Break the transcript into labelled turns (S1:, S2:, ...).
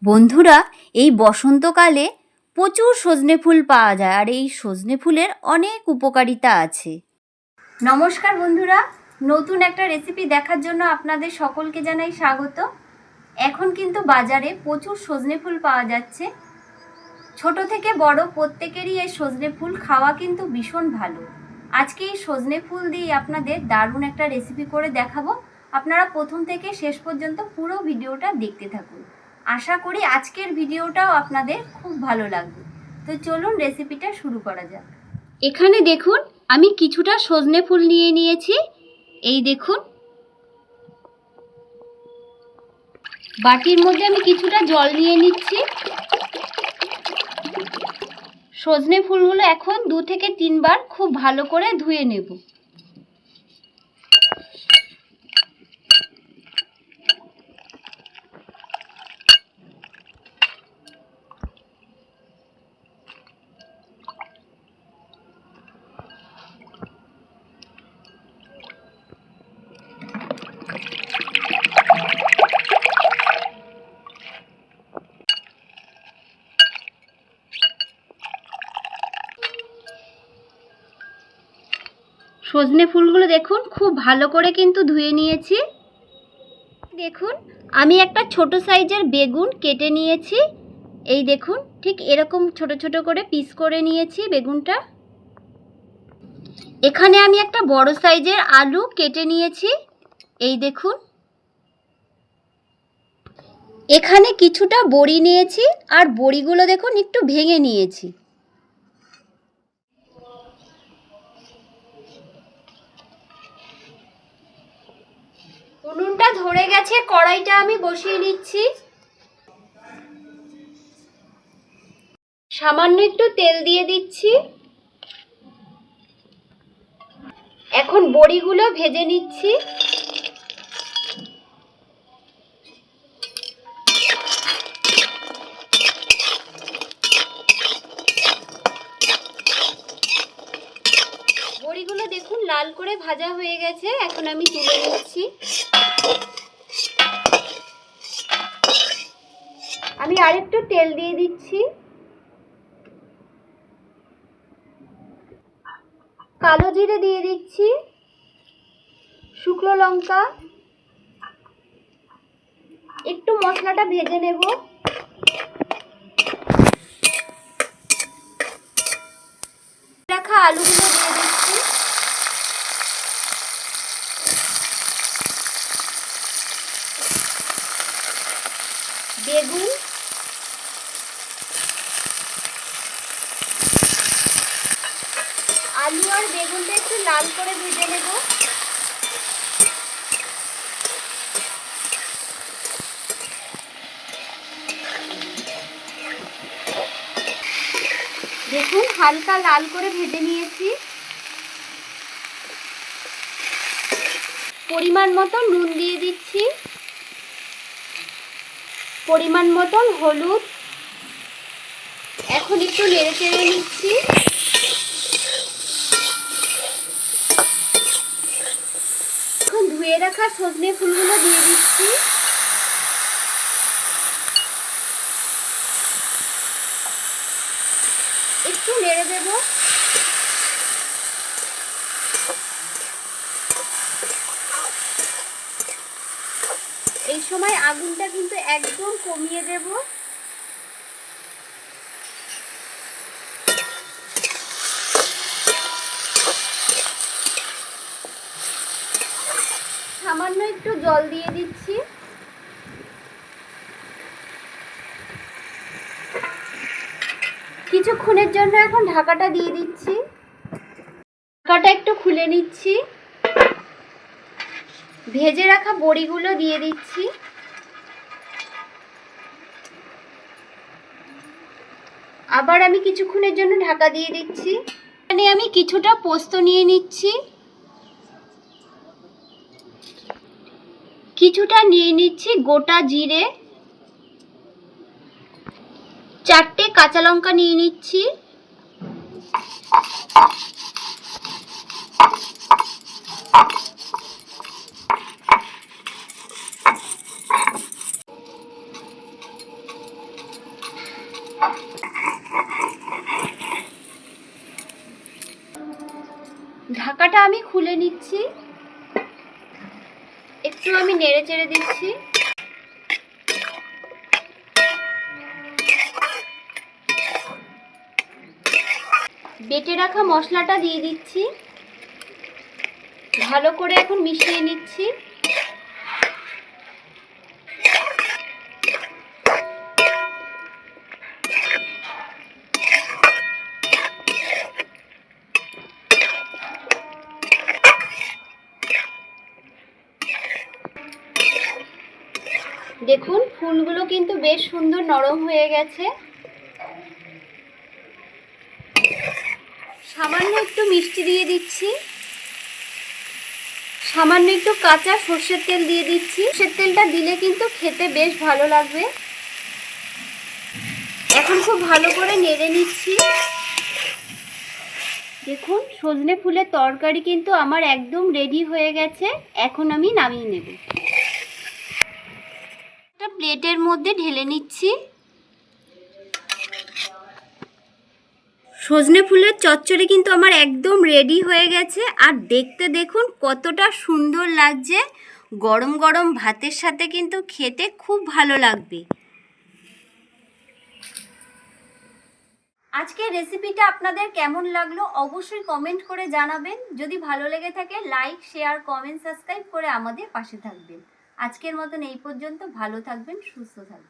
S1: বন্ধুরা, এই বসন্তকালে প্রচুর সজনে ফুল পাওয়া যায় আর এই সজনে ফুলের অনেক উপকারিতা আছে। নমস্কার বন্ধুরা, নতুন একটা রেসিপি দেখার জন্য আপনাদের সকলকে জানাই স্বাগত। এখন কিন্তু বাজারে প্রচুর সজনে ফুল পাওয়া যাচ্ছে। ছোট থেকে বড় প্রত্যেকেরই এই সজনে ফুল খাওয়া কিন্তু ভীষণ ভালো। আজকে এই সজনে ফুল দিয়ে আপনাদের দারুণ একটা রেসিপি করে দেখাবো। আপনারা প্রথম থেকে শেষ পর্যন্ত পুরো ভিডিওটা দেখতে থাকুন। আশা করি আজকের ভিডিওটাও আপনাদের খুব ভালো লাগবে। তো চলুন রেসিপিটা শুরু করা যাক। এখানে দেখুন আমি কিছুটা সজনে ফুল নিয়ে নিয়েছি। এই দেখুন, বাটির মধ্যে আমি কিছুটা জল নিয়ে নিচ্ছি। সজনে ফুলগুলো এখন 2 থেকে 3 বার খুব ভালো করে ধুয়ে নেব। সজনে ফুলগুলো দেখুন খুব ভালো করে কিন্তু ধুয়ে নিয়েছি। দেখুন আমি একটা ছোট সাইজের বেগুন কেটে নিয়েছি। এই দেখুন ঠিক এরকম ছোট ছোট করে পিস করে নিয়েছি বেগুনটা। এখানে আমি একটা বড় সাইজের আলু কেটে নিয়েছি। এই দেখুন, এখানে কিছুটা বড়ি নিয়েছি আর বড়িগুলো দেখুন একটু ভেঙে নিয়েছি। উনুনটা ধরে গেছে, কড়াইটা আমি বসিয়ে নিচ্ছি। সামান্য একটু তেল দিয়ে দিচ্ছি। এখন বড়িগুলো ভেজে নিচ্ছি। বড়িগুলো দেখুন লাল করে ভাজা হয়ে গেছে, এখন আমি তুলে নিচ্ছি। আমি আরেকটু তেল দিয়ে দিচ্ছি। কালো জিরে দিয়ে দিচ্ছি, শুকনো লঙ্কা, একটু মশলাটা ভেজে নেব। রাখা আলুগুলো দিয়ে দিচ্ছি। বেগুন, আলু আর বেগুনটা একটু লাল করে ভেজে নেব। দেখুন হালকা লাল করে ভেজে নিয়েছি। পরিমাণ মতো নুন দিয়ে দিচ্ছি, পরিমাণ মতন হলুদ। এখন একটু নেড়ে চেড়ে নিচ্ছি। এখন ধুয়ে রাখা সজনে ফুলগুলো দিয়ে দিচ্ছি। একটু নেড়ে দেব। এই সময় আগুনটা কিন্তু একদম কমিয়ে দেব। সামান্য একটু জল দিয়ে দিচ্ছি। কিছুক্ষণের জন্য এখন ঢাকাটা দিয়ে দিচ্ছি। ঢাকাটা একটু খুলে নিচ্ছি। ভেজে রাখা বড়িগুলো দিয়ে দিচ্ছি। আবার আমি কিছুক্ষণের জন্য ঢাকা দিয়ে দিচ্ছি। এখানে আমি কিছুটা পোস্ত নিয়ে নিচ্ছি, কিছুটা নিয়ে নিচ্ছি গোটা জিরে, 4টে কাঁচা লঙ্কা নিয়ে নিচ্ছি, ঢাকাটা আমি খুলে নিচ্ছি, একটু আমি নেড়ে চেড়ে দিচ্ছি। বেটে রাখা মশলাটা দিয়ে দিচ্ছি, ভালো করে এখন মিশিয়ে নিচ্ছি। দেখুন ফুলগুলো কিন্তু বেশ সুন্দর নরম হয়ে গেছে। সামান্য একটু মিষ্টি দিয়ে দিচ্ছি, সামান্য একটু কাঁচা সর্ষের তেল দিয়ে দিচ্ছি। সর্ষের তেলটা দিলে কিন্তু খেতে বেশ ভালো লাগবে। এখন খুব ভালো করে নেড়ে নিচ্ছি। দেখুন সজনে ফুলের তরকারি কিন্তু আমার একদম রেডি হয়ে গেছে। এখন আমি নামিয়ে নেব। একটা প্লেটের মধ্যে ঢেলে নিচ্ছি। সজনে ফুলের চচ্চড়ি কিন্তু আমার একদম রেডি হয়ে গেছে। আর দেখতে দেখুন কতটা সুন্দর লাগছে। গরম গরম ভাতের সাথে কিন্তু খেতে খুব ভালো লাগবে। আজকের রেসিপিটা আপনাদের কেমন লাগলো অবশ্যই কমেন্ট করে জানাবেন। যদি ভালো লেগে থাকে লাইক, শেয়ার, কমেন্ট, সাবস্ক্রাইব করে আমাদের পাশে থাকবেন। আজকের মতন এই পর্যন্ত। ভালো থাকবেন, সুস্থ থাকবেন।